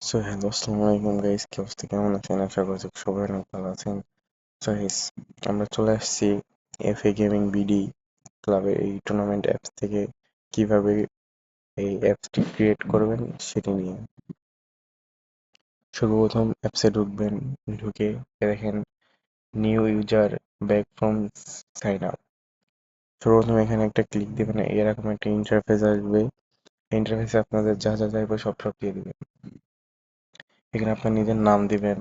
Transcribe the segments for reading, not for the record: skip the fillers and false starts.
So hello, আসসালামু আলাইকুম guys, কি অবস্থা, কেমন আছেন? আশা করছি সবাই অনেক ভালো আছেন। সো গাইস, আমরা চলে আসছি এফএ গেমিং বিডি ক্লাবের এই টুর্নামেন্ট অ্যাপস থেকে কিভাবে এই অ্যাপসটি ক্রিয়েট করবেন সেটি নিয়ে। সর্বপ্রথম অ্যাপসে ঢুকবেন, ঢুকে দেখেন new user back from sign up. সর্বপ্রথম এখানে একটা ক্লিক দিবেন, এরকম একটা ইন্টারফেস আসবে। ইন্টারফেসে আপনাদের যা যা চাইবে সব সব দিয়ে দিবেন। এখানে আপনার নিজের নাম দিবেন,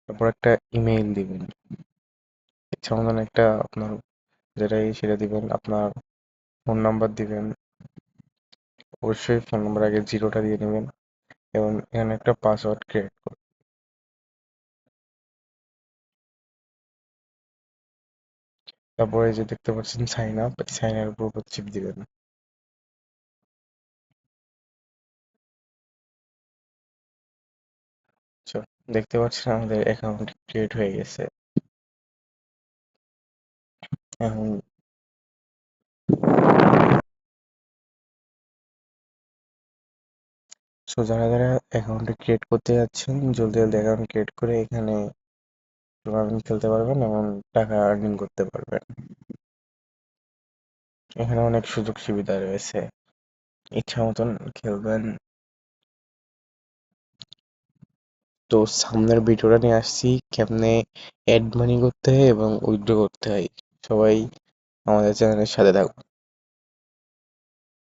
তারপর একটা ইমেইল দিবেন, ইচ্ছা মতন একটা আপনার যেটাই সেটা দিবেন। আপনার ফোন নাম্বার দিবেন, অবশ্যই ফোন নাম্বার আগে জিরোটা দিয়ে নেবেন এবং এখানে একটা পাসওয়ার্ড ক্রিয়েট করুন। তারপরে যে দেখতে পাচ্ছেন সাইন আপ, সাইন আপের উপর চিপ দিবেন। So, দেখতে পাচ্ছেন আমাদের অ্যাকাউন্ট ক্রিয়েট হয়ে গেছে। এখন যারা যারা অ্যাকাউন্ট ক্রিয়েট করতে যাচ্ছেন, জলদি জলদি অ্যাকাউন্ট ক্রিয়েট করে এখানে টুর্নামেন্ট খেলতে পারবেন এবং টাকা আর্নিং করতে পারবেন। এখানে অনেক সুযোগ সুবিধা রয়েছে, ইচ্ছা মতন খেলবেন। তো সামনের ভিডিওটা নিয়ে আসছি কেমনে অ্যাড মানি করতে হয় এবং উইথড্র করতে হয়। সবাই আমাদের চ্যানেলের সাথে থাকুন।